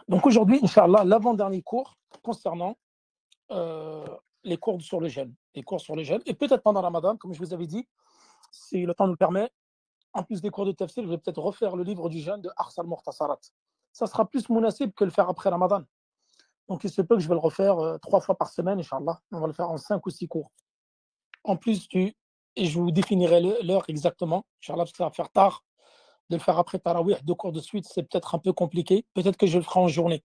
Donc aujourd'hui, Inch'Allah, l'avant-dernier cours concernant euh, les cours sur le jeûne. Les cours sur le jeûne. Et peut-être pendant Ramadan, comme je vous avais dit, si le temps nous le permet, en plus des cours de tafsir, je vais peut-être refaire le livre du jeûne de Ars al-Muhtasarat. Ça sera plus munasib que le faire après Ramadan. Donc il se peut que je vais le refaire 3 fois par semaine, Inch'Allah. On va le faire en 5 ou 6 cours. En plus du. Et je vous définirai l'heure exactement, Inch'Allah, parce que ça va faire tard de le faire après Tarawih, 2 cours de suite, c'est peut-être un peu compliqué. Peut-être que je le ferai en journée.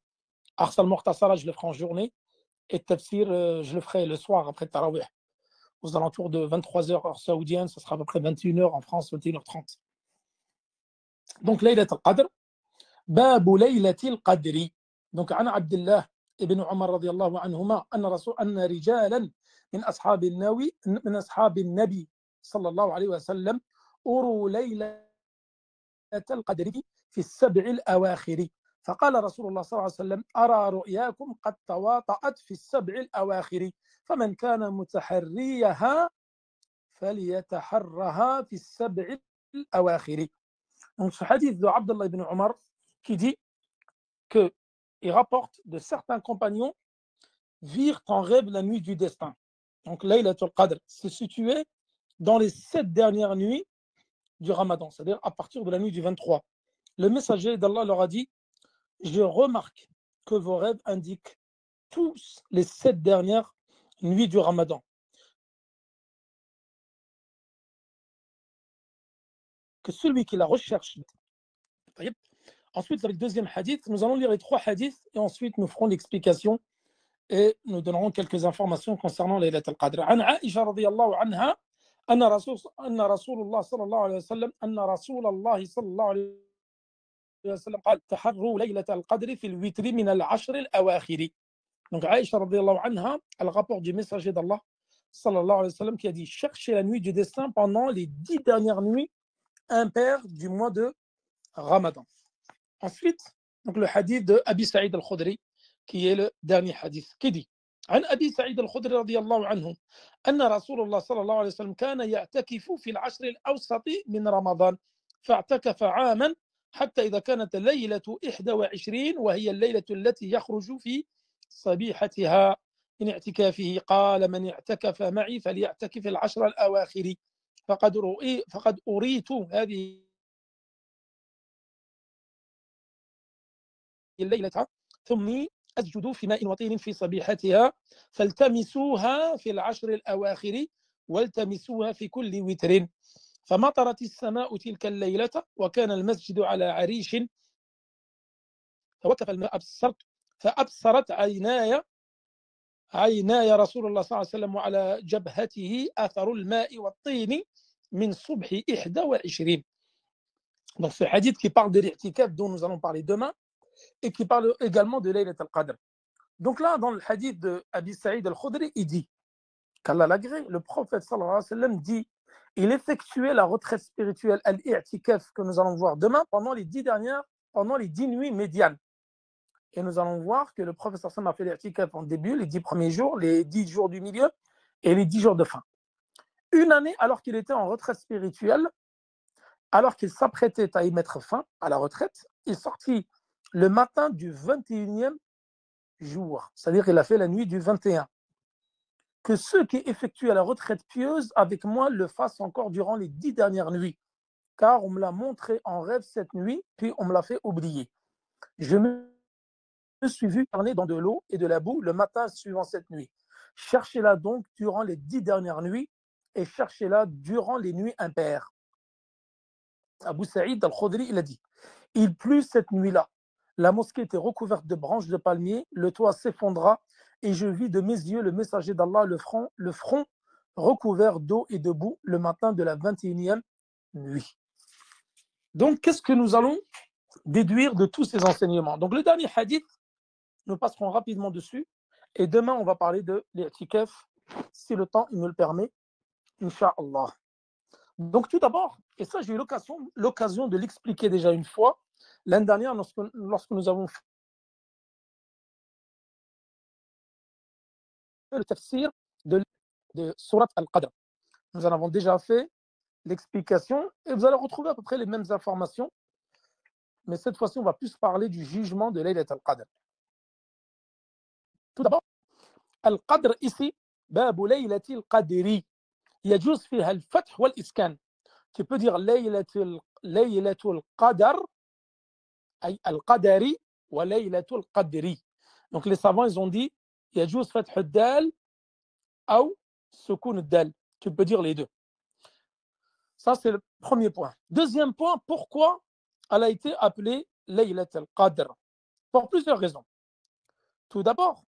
Ars al-Muhtasarat, je le ferai en journée. Et Tafsir, je le ferai le soir après Tarawih, aux alentours de 23h heure saoudienne, ça sera à peu près 21h en France, 21h30. Donc, Laylat al-Qadr, Babu Laylat al-Qadri. Donc, عن عبد الله ابن عمر رضي الله عنهما أن رجالا من أصحاب النبي صلى الله عليه وسلم أروا ليلة القدر في السبع الأواخر فقال رسول الله صلى الله عليه وسلم أرى رؤياكم قد تواطأت في السبع الأواخر فمن كان متحريها فليتحرها في السبع الأواخر. Donc ce hadith de Abdullah ibn Omar qui dit qu'il rapporte de certains compagnons virent en rêve la nuit du destin. Donc Laylatul Qadr se situait dans les 7 dernières nuits du Ramadan, c'est-à-dire à partir de la nuit du 23. Le messager d'Allah leur a dit: je remarque que vos rêves indiquent tous les 7 dernières nuits du Ramadan. Que celui qui la recherche. Ensuite, avec le deuxième hadith, nous allons lire les 3 hadiths et ensuite nous ferons l'explication et nous donnerons quelques informations concernant Laylat al-Qadr. عن عائشة رضي الله عنها أن رسول الله صلى الله عليه وسلم أن رسول الله صلى الله عليه وسلم قال تحروا ليلة القدر في الوتر من العشر الأواخر. Donc Aïcha radiallahu anha, elle rapporte du messager d'Allah sallallahu alayhi wa sallam qui a dit: cherchez la nuit du destin pendant les 10 dernières nuits impaires du mois de Ramadan. Ensuite, donc le hadith de Abi Saïd al-Khudri qui est le dernier hadith qui dit: عن أبي سعيد الخدري رضي الله عنه أن رسول الله صلى الله عليه وسلم كان يعتكف في العشر الأوسط من رمضان فاعتكف عاما حتى إذا كانت ليلة 21 وهي الليلة التي يخرج في صبيحتها من اعتكافه قال: من اعتكف معي فليعتكف العشر الأواخر فقد أريت هذه الليلة ثم أسجد في ماء وطين في صبيحتها فالتمسوها في العشر الأواخر والتمسوها في كل وتر فمطرت السماء تلك الليلة وكان المسجد على عريش فوقف الماء فأبصرت عيناي رسول الله صلى الله عليه وسلم وعلى جبهته أثر الماء والطين من صبح 21. Donc ce hadith qui parle de l'i'tikaf dont nous allons parler demain et qui parle également de Laylat al-Qadr. Donc là, dans le hadith de Abi Saïd al-Khudri, il dit qu'Allah l'agrée, le prophète sallallahu alayhi wa sallam dit: il effectuait la retraite spirituelle al-i'tikaf que nous allons voir demain pendant les 10 nuits médianes. Et nous allons voir que le prophète sallallahu alayhi wa sallam a fait l'i'tikaf en début, les 10 premiers jours, les 10 jours du milieu et les 10 jours de fin. Une année, alors qu'il était en retraite spirituelle, alors qu'il s'apprêtait à y mettre fin à la retraite, il sortit le matin du 21e jour, c'est-à-dire qu'il a fait la nuit du 21. Que ceux qui effectuent la retraite pieuse avec moi le fassent encore durant les 10 dernières nuits, car on me l'a montré en rêve cette nuit, puis on me l'a fait oublier. Je me suis vu tourner dans de l'eau et de la boue le matin suivant cette nuit. Cherchez-la donc durant les 10 dernières nuits et cherchez-la durant les nuits impaires. Abu Saïd al-Khudri, il a dit: il plut cette nuit-là. La mosquée était recouverte de branches de palmiers, le toit s'effondra et je vis de mes yeux le messager d'Allah, le front recouvert d'eau et de boue le matin de la 21e nuit. Donc, qu'est-ce que nous allons déduire de tous ces enseignements? Donc, le dernier hadith, nous passerons rapidement dessus et demain, on va parler de l'i'tikaf, si le temps il me le permet, Inch'Allah. Donc, tout d'abord, et ça, j'ai eu l'occasion de l'expliquer déjà une fois, l'année dernière, lorsque nous avons fait le tafsir de Surat al-Qadr. Nous en avons déjà fait l'explication et vous allez retrouver à peu près les mêmes informations mais cette fois-ci, on va plus parler du jugement de Laylat al-Qadr. Tout d'abord, al-Qadr ici, باب ليلة القدر يجوز فيها الفتح والإسكان. Tu peux dire ليلة القدر أي القدر وليلة القدر. Donc les savants, ils ont dit يجوز فتح الدال أو سكون الدال. Tu peux dire les deux. Ça, c'est le premier point. Deuxième point, pourquoi elle a été appelée Laylat al-Qadr? Pour plusieurs raisons. Tout d'abord,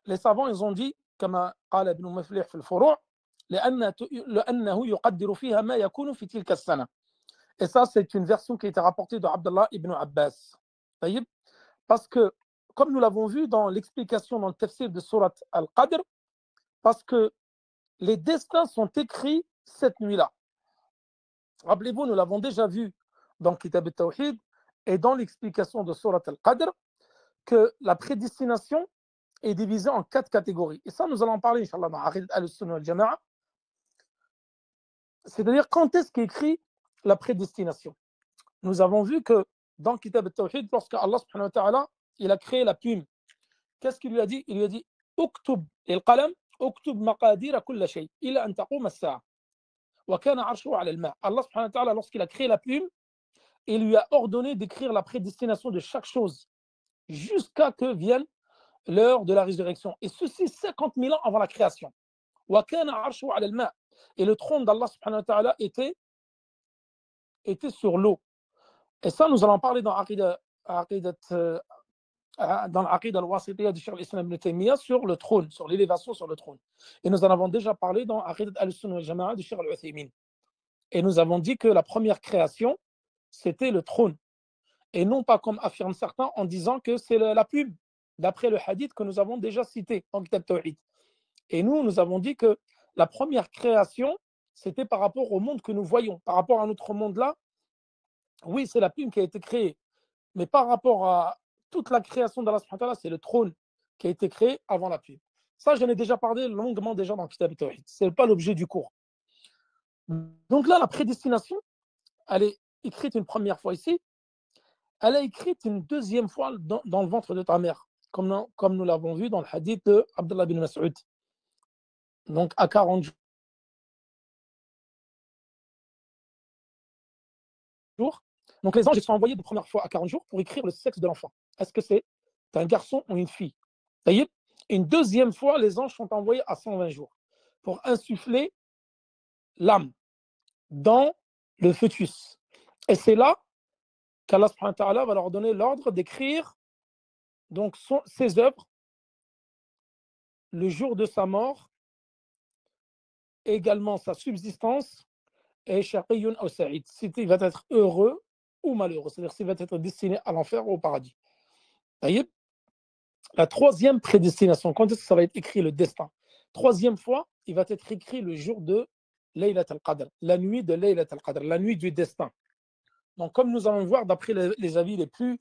les savants, ils ont dit, كما قال ابن مفلح في الفروع, لأنه يقدر فيها ما يكون في تلك السنة. Et ça, c'est une version qui a été rapportée de Abdallah ibn Abbas. Parce que, comme nous l'avons vu dans l'explication dans le tafsir de Surat al-Qadr, parce que les destins sont écrits cette nuit-là. Rappelez-vous, nous l'avons déjà vu dans Kitab al-Tawhid et dans l'explication de Surat al-Qadr, que la prédestination est divisée en 4 catégories. Et ça, nous allons en parler, Inch'Allah, dans Aqid al-Sunnah wal-Jama'a. C'est-à-dire, quand est-ce qu'écrit la prédestination? Nous avons vu que dans Kitab al-Tawhid, lorsque Allah subhanahu wa ta'ala, il a créé la plume, qu'est-ce qu'il lui a dit? Il lui a dit Uktub al-qalam, uktub maqadira kulla shay, ila an taqum as-sa'a. Wa kana arshuhu ala al-ma'. Allah subhanahu wa ta'ala, lorsqu'il a créé la plume, il lui a ordonné d'écrire la prédestination de chaque chose jusqu'à que vienne l'heure de la résurrection. Et ceci 50 000 ans avant la création. Wa kana arshuhu ala al-ma'. Et le trône d'Allah subhanahu wa ta'ala était sur l'eau. Et ça, nous allons parler dans l'Aqid al-Wasitiyya du Cheikh al-Islam ibn Taymiyyah sur le trône, sur l'élévation sur le trône. Et nous en avons déjà parlé dans Aqid al-Sunnah wal-Jama'a du Cheikh al-Uthaymin. Et nous avons dit que la première création, c'était le trône. Et non pas comme affirment certains en disant que c'est la plume, d'après le hadith que nous avons déjà cité dans Kitab Tawhid. Et nous avons dit que la première création, c'était par rapport au monde que nous voyons. Par rapport à notre monde-là, oui, c'est la plume qui a été créée. Mais par rapport à toute la création d'Allah subhanahu wa ta'ala, c'est le trône qui a été créé avant la plume. Ça, j'en ai déjà parlé longuement déjà dans Kitab Tawhid. Ce n'est pas l'objet du cours. Donc là, la prédestination, elle est écrite une première fois ici. Elle est écrite une deuxième fois dans le ventre de ta mère, comme nous l'avons vu dans le hadith de Abdullah bin Mas'ud. Donc à 40 jours. Donc les anges sont envoyés de première fois à 40 jours pour écrire le sexe de l'enfant. Est-ce que c'est un garçon ou une fille? Et une deuxième fois, les anges sont envoyés à 120 jours pour insuffler l'âme dans le fœtus. Et c'est là qu'Allah subhanahu wa ta'ala va leur donner l'ordre d'écrire donc ses œuvres le jour de sa mort, également sa subsistance, et shaqiyun ou sa'id, s'il va être heureux ou malheureux, c'est-à-dire s'il va être destiné à l'enfer ou au paradis. La troisième prédestination, quand est-ce que ça va être écrit le destin? Troisième fois, il va être écrit le jour de Laylat al-Qadr, la nuit de Laylat al-Qadr, la nuit du destin. Donc, comme nous allons voir, d'après les avis les plus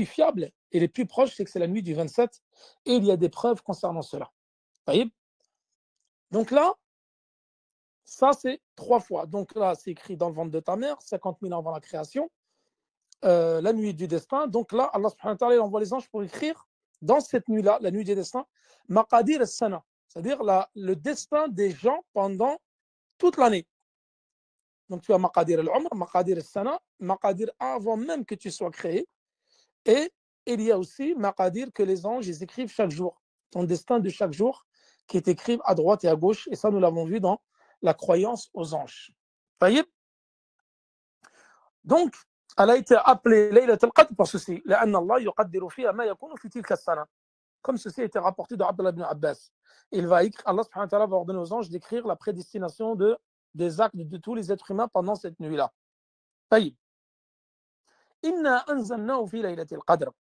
fiables et les plus proches, c'est que c'est la nuit du 27, et il y a des preuves concernant cela. Donc là, ça c'est 3 fois. Donc là, c'est écrit dans le ventre de ta mère, 50 000 ans avant la création, la nuit du destin. Donc là, Allah subhanahu wa ta'ala envoie les anges pour écrire dans cette nuit-là, la nuit du destin, Maqadir as-sana, c'est-à-dire le destin des gens pendant toute l'année. Donc tu as Maqadir al-Umr, Maqadir as-sana, Maqadir avant même que tu sois créé. Et il y a aussi Maqadir que les anges ils écrivent chaque jour, ton destin de chaque jour qui est écrit à droite et à gauche. Et ça, nous l'avons vu dans la croyance aux anges. Donc, elle a été appelée Laylat al-Qadr pour ceci. Comme ceci a été rapporté de Abdullah ibn Abbas. Allah subhanahu wa ta'ala va ordonner aux anges d'écrire la prédestination des actes de tous les êtres humains pendant cette nuit-là. Inna anzalnahu fi laylatil qadr.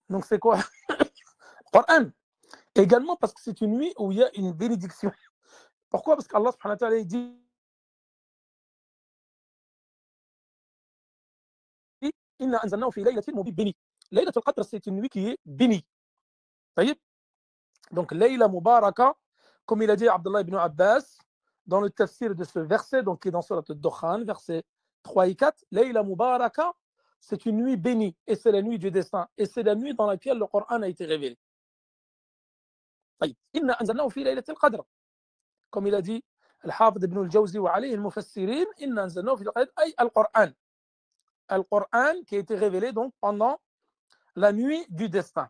Donc c'est quoi? Coran. Également parce que c'est une nuit où il y a une bénédiction. Pourquoi? Parce qu'Allah subhanahu wa ta'ala dit Inna anzalnahu fi laylatin bénie. Laylatul Qadr, c'est une nuit qui est bénie. Donc Layla Mubaraka, comme il a dit Abdullah ibn Abbas dans le tafsir de ce verset, donc qui est dans Surat al-Dukhan, verset 3 et 4, Layla Mubaraka, c'est une nuit bénie, et c'est la nuit du destin, et c'est la nuit dans laquelle le Coran a été révélé. طيب إنا أنزلناه في ليلة القدر, comme il a dit الحافظ ابن الجوزي وعليه المفسرين, إنا أنزلناه في القدر, أي القرآن. القرآن qui a été révélé donc pendant la nuit du destin.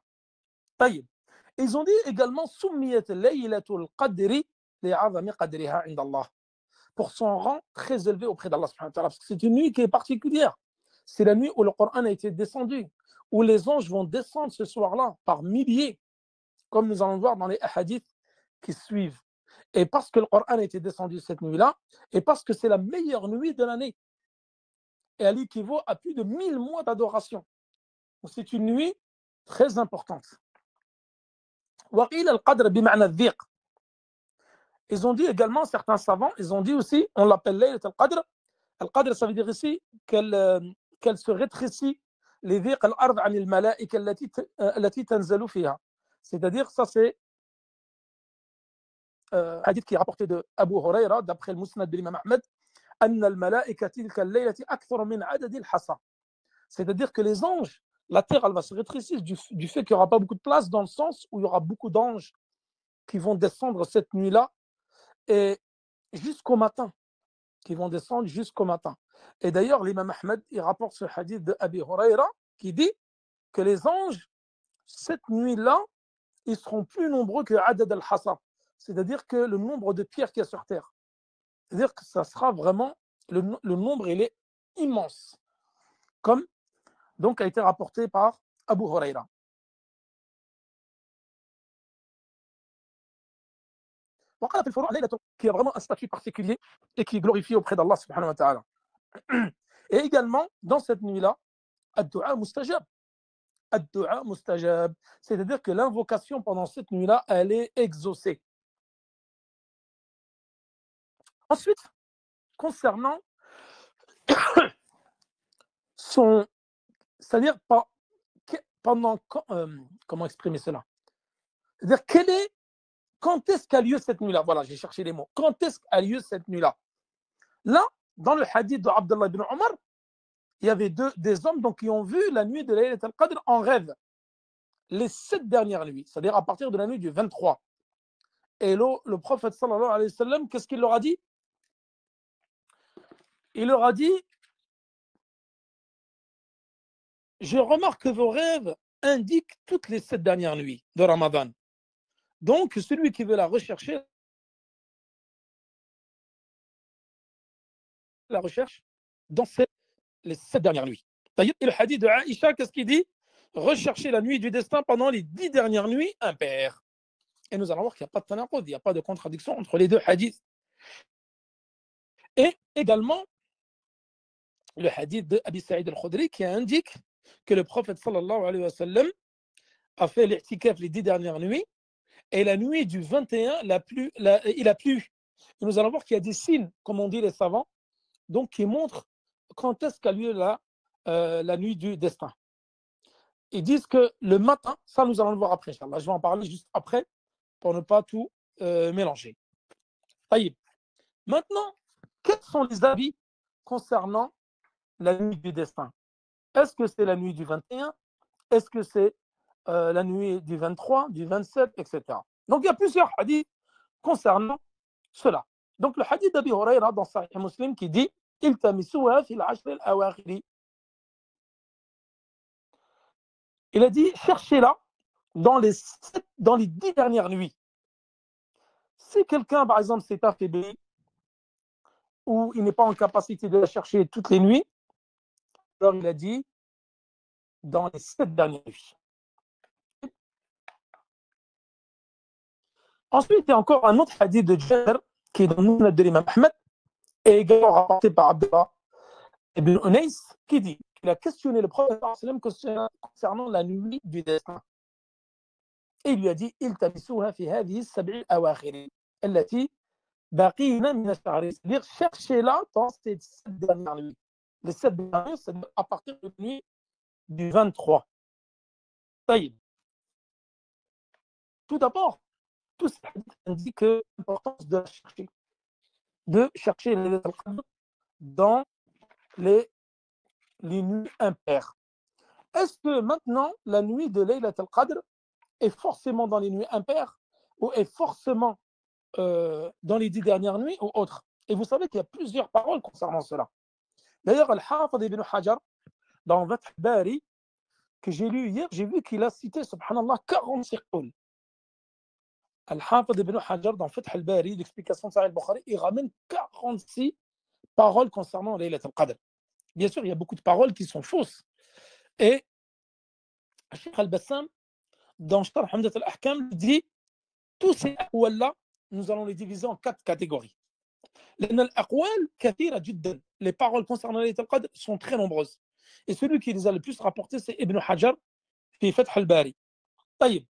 طيب, ils ont dit également سميت ليلة القدر لعظم قدرها عند الله, pour son rang très élevé auprès d'Allah subhanahu wa ta'ala, parce que c'est une nuit qui est particulière. C'est la nuit où le Coran a été descendu, où les anges vont descendre ce soir-là par milliers, comme nous allons voir dans les hadiths qui suivent. Et parce que le Coran a été descendu cette nuit-là, et parce que c'est la meilleure nuit de l'année, et elle équivaut à plus de 1000 mois d'adoration. Donc c'est une nuit très importante. وقيل القدر بمعنى الضيق. Ils ont dit également, certains savants, ils ont dit aussi, on l'appelle Laylat al-Qadr. Al-Qadr, ça veut dire ici qu'elle se rétrécit les dhiq al-ard an al-malaika allati tanzalu fiha. C'est-à-dire, ça c'est hadith qui est rapporté de Abu Huraira, d'après le Musnad de l'imam Ahmed, أن الملائكة تلك الليلة أكثر من عدد الحصى. C'est-à-dire que les anges, la terre, elle va se rétrécir du fait qu'il n'y aura pas beaucoup de place, dans le sens où il y aura beaucoup d'anges qui vont descendre cette nuit-là, et jusqu'au matin, qui vont descendre jusqu'au matin. Et d'ailleurs, l'imam Ahmed, il rapporte ce hadith de Abi Huraira, qui dit que les anges, cette nuit-là, ils seront plus nombreux que Adad al-Hassa, c'est-à-dire que le nombre de pierres qu'il y a sur terre. C'est-à-dire que ça sera vraiment, le nombre, il est immense, comme donc a été rapporté par Abu Huraira. وقال في الفروع ليلة qui a vraiment un statut particulier et qui est glorifié auprès d'Allah subhanahu wa ta'ala. Et également, dans cette nuit-là, ad-du'a mustajab. Ad-du'a mustajab, c'est-à-dire que l'invocation pendant cette nuit-là, elle est exaucée. Ensuite, concernant son, c'est-à-dire pendant, comment exprimer cela? C'est-à-dire quand est-ce qu'a lieu cette nuit-là? Voilà, j'ai cherché les mots. Quand est-ce qu'a lieu cette nuit-là? Là, dans le hadith de Abdullah ibn Omar, il y avait des hommes donc, qui ont vu la nuit de Laylat al-Qadr en rêve, les 7 dernières nuits, c'est-à-dire à partir de la nuit du 23. Et le prophète sallallahu alayhi wa sallam, qu'est-ce qu'il leur a dit? Il leur a dit, je remarque que vos rêves indiquent toutes les 7 dernières nuits de Ramadan. Donc, celui qui veut la rechercher, la recherche dans les 7 dernières nuits. Et le hadith de Aïcha, qu'est-ce qu'il dit? Rechercher la nuit du destin pendant les 10 dernières nuits impaires. Et nous allons voir qu'il n'y a pas de tanaqud, il n'y a pas de contradiction entre les deux hadiths. Et également, le hadith de Abi Sa'id al-Khudri qui indique que le prophète sallallahu alayhi wa sallam a fait l'i'tikaf les 10 dernières nuits, et la nuit du 21, il a plu. Et nous allons voir qu'il y a des signes, comme on dit les savants, donc qui montrent quand est-ce qu'a lieu la nuit du destin. Ils disent que le matin, ça nous allons le voir après, Inch'Allah. Je vais en parler juste après pour ne pas tout mélanger. Taïb. Maintenant, quels sont les avis concernant la nuit du destin? Est-ce que c'est la nuit du 21? Est-ce que c'est la nuit du 23, du 27, etc. Donc il y a plusieurs hadiths concernant cela. Donc le hadith d'Abi Huraira dans Sahih Muslim qui dit iltamisuha fil ashr al-awakhiri. Il a dit cherchez-la dans les 10 dernières nuits. Si quelqu'un, par exemple, s'est affaibli ou il n'est pas en capacité de la chercher toutes les nuits, alors il a dit dans les 7 dernières nuits. Ensuite, il y a encore un autre hadith de Jabir qui est dans le Musnad de l'imam Ahmed et également rapporté par Abdullah ibn Unais qui dit qu'il a questionné le prophète concernant la nuit du destin. Et il lui a dit iltamisuha fi hadhihi as-sab'i al-awakhir allati baqina min ash-shahr, c'est-à-dire cherchez-la dans ces 7 dernières nuits. Les 7 dernières nuits, c'est à partir de la nuit du 23. Tout d'abord, tout ça indique l'importance de chercher les dans les nuits impaires. Est-ce que maintenant, la nuit de Laylat al-Qadr est forcément dans les nuits impaires ou est forcément dans les 10 dernières nuits ou autres? Et vous savez qu'il y a plusieurs paroles concernant cela. D'ailleurs, Al-Hafid ibn Hajar, dans Fath al-Bari, que j'ai lu hier, j'ai vu qu'il a cité, subhanallah, 46 qawls. Al-Hafid ibn Hajar, dans Fath al-Bari, l'explication de Sahih al-Bukhari, il ramène 46 paroles concernant Laylat al-Qadr. Bien sûr, il y a beaucoup de paroles qui sont fausses. Et Cheikh al-Bassam, dans Sharh Humdat al-Ahkam, dit tous ces aqwal-là, nous allons les diviser en 4 catégories. لأن الأقوال كثيرة جدا. Les paroles concernant Laylat al-Qadr sont très nombreuses. Et celui qui les a le plus rapporté, c'est Ibn Hajar, في فتح الباري. طيب.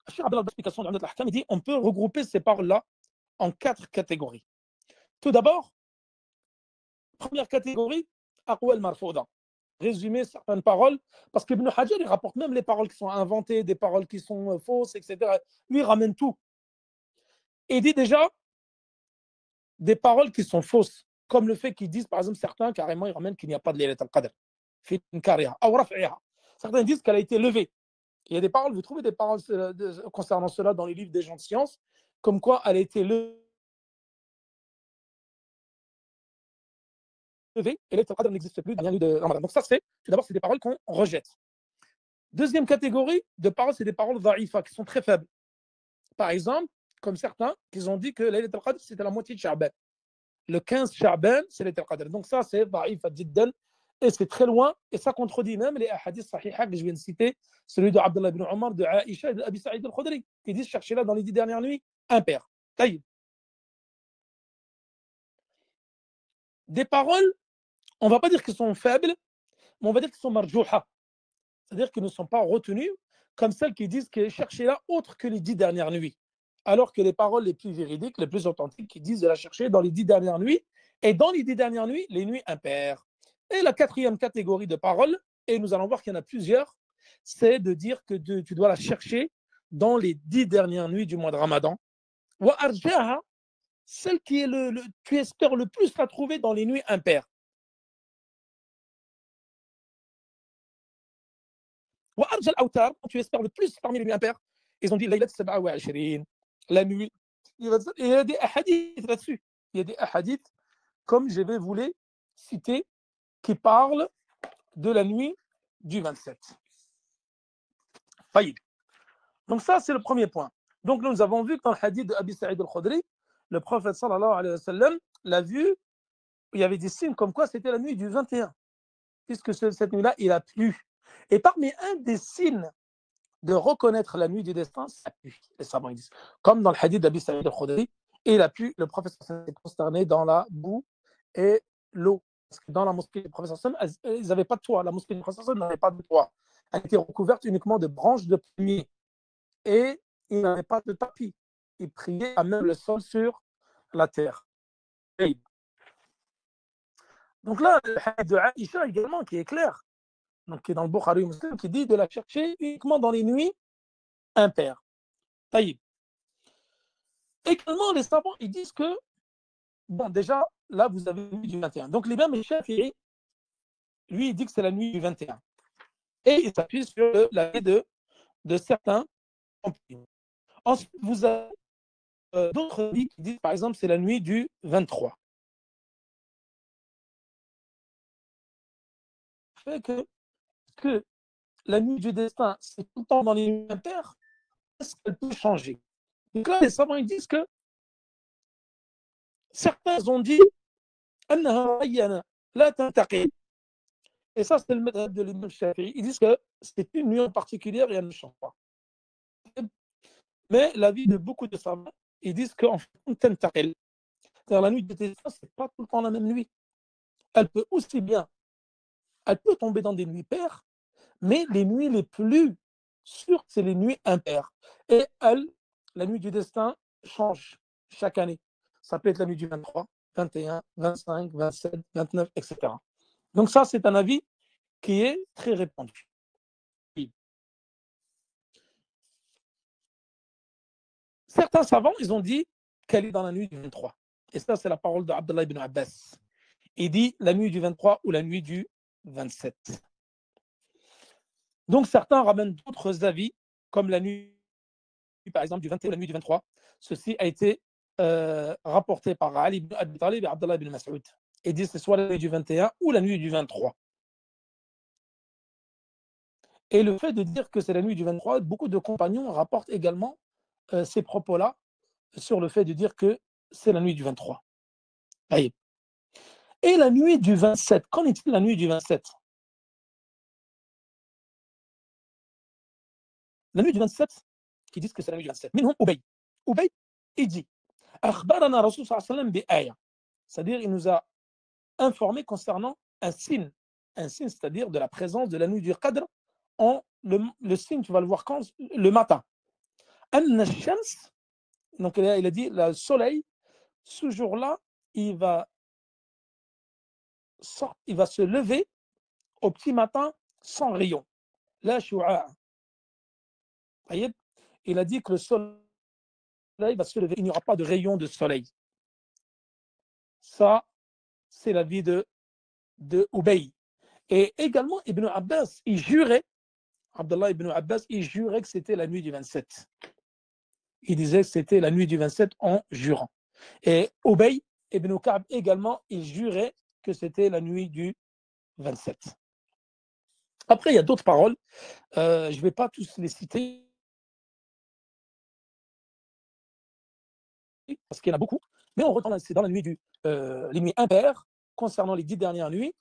Cheikh Abdallah, l'explication de Humdat al-Ahkam, il dit on peut regrouper ces paroles-là en 4 catégories. Tout d'abord, première catégorie, aqwal marfouda. Résumer certaines paroles, parce qu'Ibn Hajar, il rapporte même les paroles qui sont inventées, des paroles qui sont fausses, etc. Lui, il ramène tout. Et il dit déjà des paroles qui sont fausses, comme le fait qu'ils disent, par exemple, certains, carrément, ils ramènent qu'il n'y a pas de Laylat al-Qadr. Certains disent qu'elle a été levée. Il y a des paroles, vous trouvez des paroles concernant cela dans les livres des gens de science, comme quoi elle a été levée. Et Laylat al-Qadr n'existe plus dans la nuit de Ramadan. Donc ça, c'est, tout d'abord, c'est des paroles qu'on rejette. Deuxième catégorie de paroles, c'est des paroles dha'ifa, qui sont très faibles. Par exemple, comme certains, qui ont dit que Laylat al-Qadr, c'était la moitié de Sha'ban. Le 15 Sha'ban, c'est Laylat al-Qadr. Donc ça, c'est dha'ifa jiddan, et c'est très loin, et ça contredit même les hadiths sahiha que je viens de citer, celui de Abdullah ibn Omar, de Aïcha et de Abi Sa'id al-Khudri, qui disent cherchez-la dans les 10 dernières nuits, impair. Taïb. Des paroles, on ne va pas dire qu'elles sont faibles, mais on va dire qu'elles sont marjouha. C'est-à-dire qu'elles ne sont pas retenues comme celles qui disent que cherchez-la autre que les 10 dernières nuits. Alors que les paroles les plus véridiques, les plus authentiques, qui disent de la chercher dans les 10 dernières nuits, et dans les 10 dernières nuits, les nuits impaires. Et la quatrième catégorie de paroles, et nous allons voir qu'il y en a plusieurs, c'est de dire que tu dois la chercher dans les 10 dernières nuits du mois de Ramadan. Wa arjaha, celle qui est tu espères le plus la trouver dans les nuits impaires. Wa arja al-awtar, tu espères le plus parmi les nuits impaires. Ils ont dit Laylat 27, la nuit. Il y a des hadiths là-dessus. Il y a des hadiths, comme je vais vous les citer, qui parlent de la nuit du 27. Faïd. Donc ça, c'est le premier point. Donc nous avons vu que dans le hadith de Abi Sa'id al-Khudri, le prophète sallallahu alayhi wa sallam l'a vu, il y avait des signes comme quoi c'était la nuit du 21, puisque cette nuit-là, il a plu. Et parmi un des signes de reconnaître la nuit du destin, c'est la pluie. Les savants disent. Comme dans le hadith d'Abi Sa'id al-Khudri, il a plu, le prophète s'est consterné dans la boue et l'eau. Parce que dans la mosquée du prophète, ils n'avaient pas de toit. La mosquée du prophète n'avait pas de toit. Elle était recouverte uniquement de branches de palmier. Et il n'avait pas de tapis. Il priait à même le sol sur la terre. Et donc là, le hadith de Aïcha également, qui est clair, donc qui est dans le Bukhari Muslim, qui dit de la chercher uniquement dans les nuits impaires. Taïb. Également, les savants, ils disent que, bon, déjà, là, vous avez la nuit du 21. Donc, l'imam Shafi'i, lui, il dit que c'est la nuit du 21. Et il s'appuie sur l'avis de certains. Ensuite, vous avez d'autres avis qui disent, par exemple, c'est la nuit du 23. Fait que la nuit du destin, c'est tout le temps dans les nuits impaires, est-ce qu'elle peut changer? Donc là, les savants, ils disent que certains ont dit, la tantaqi. Et ça, c'est le méthode de l'imam Shafi'i. Ils disent que c'est une nuit en particulier et elle ne change pas. Mais l'avis de beaucoup de savants, ils disent qu'en fait, c'est-à-dire la nuit de destin, ce n'est pas tout le temps la même nuit. Elle peut aussi bien, elle peut tomber dans des nuits paires, mais les nuits les plus sûres, c'est les nuits impaires. Et elle, la nuit du destin, change chaque année. Ça peut être la nuit du 23, 21, 25, 27, 29, etc. Donc ça, c'est un avis qui est très répandu. Certains savants, ils ont dit qu'elle est dans la nuit du 23. Et ça, c'est la parole d'Abdallah ibn Abbas. Il dit la nuit du 23 ou la nuit du 27. Donc certains ramènent d'autres avis, comme la nuit, par exemple, du 21 ou la nuit du 23. Ceci a été rapporté par Ali ibn Abi Talib et Abdallah ibn Mas'ud. Et disent que c'est soit la nuit du 21 ou la nuit du 23. Et le fait de dire que c'est la nuit du 23, beaucoup de compagnons rapportent également ces propos-là sur le fait de dire que c'est la nuit du 23. Et la nuit du 27, qu'en est-il la nuit du 27? La nuit du 27, qui disent que c'est la nuit du 27. Minhum Ubay. Ubay, il dit Akhbarana Rasul sallallahu alayhi wa sallam bi aya. C'est-à-dire, il nous a informé concernant un signe, c'est-à-dire de la présence de la nuit du Qadr. Le signe, tu vas le voir quand? Le matin. An-Shams, donc il a dit le soleil, ce jour-là, il va se lever au petit matin sans rayon. La shu'a. Il a dit que le soleil va se lever, il n'y aura pas de rayon de soleil. Ça, c'est l'avis de Ubay. Et également, Ibn Abbas, il jurait, Abdullah ibn Abbas, il jurait que c'était la nuit du 27. Il disait que c'était la nuit du 27 en jurant. Et Ubay ibn Ka'b également, il jurait que c'était la nuit du 27. Après, il y a d'autres paroles. Je ne vais pas tous les citer parce qu'il y en a beaucoup. Mais on retrouve c'est dans la nuit les nuits impaires concernant les 10 dernières nuits.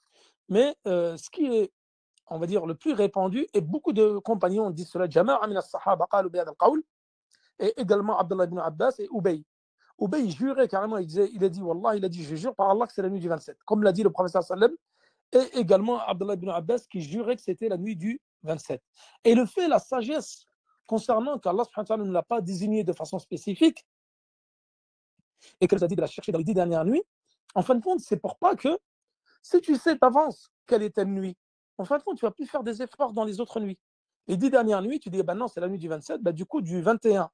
Mais ce qui est, on va dire, le plus répandu, et beaucoup de compagnons disent cela, Jama'a min as-sahaba qalu bi hadha al-qawl, et également Abdullah ibn Abbas et Ubay. Ubay jurait carrément, il a dit, Wallah, il a dit, je jure par Allah que c'est la nuit du 27, comme l'a dit le prophète sallam, et également Abdullah ibn Abbas qui jurait que c'était la nuit du 27. Et le fait, la sagesse concernant qu'Allah subhanahu wa ta'ala ne l'a pas désigné de façon spécifique, et qu'elle nous a dit de la chercher dans les 10 dernières nuits, en fin de compte, c'est pour pas que, si tu sais d'avance quelle est ta nuit, en fin de compte, tu ne vas plus faire des efforts dans les autres nuits. Les 10 dernières nuits, tu dis, ben non, c'est la nuit du 27, ben du coup, du 21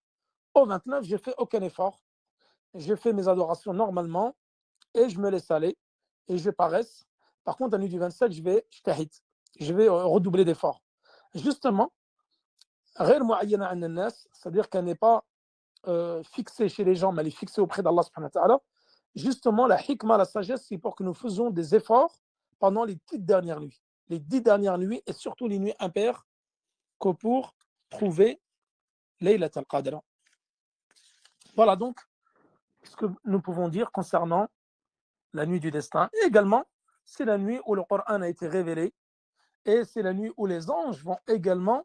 au 29, je ne fais aucun effort. Je fais mes adorations normalement et je me laisse aller et je paresse. Par contre, la nuit du 27, je vais redoubler d'efforts. Justement, c'est-à-dire qu'elle n'est pas fixée chez les gens, mais elle est fixée auprès d'Allah subhanahu wa ta'ala. Justement, la hikmah, la sagesse, c'est pour que nous faisions des efforts pendant les 10 dernières nuits. Les 10 dernières nuits et surtout les nuits impaires, que pour trouver Laylat al-Qadr. Voilà donc ce que nous pouvons dire concernant la nuit du destin. Et également, c'est la nuit où le Coran a été révélé et c'est la nuit où les anges vont également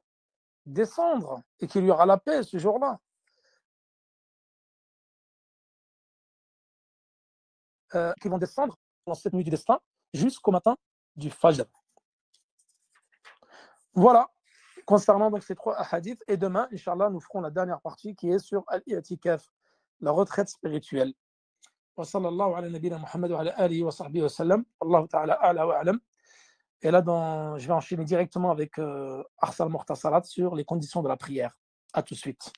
descendre et qu'il y aura la paix ce jour-là. Qui vont descendre dans cette nuit du destin jusqu'au matin du Fajr. Voilà, concernant donc ces 3 hadiths. Et demain, Inch'Allah, nous ferons la dernière partie qui est sur Al-I'tikaf, la retraite spirituelle. وصلى الله على نبينا محمد وعلى آله وصحبه وسلم الله تعالى أعلى وأعلم. Et là, je vais enchaîner directement avec Arsal Mortasalat sur les conditions de la prière. À tout de suite.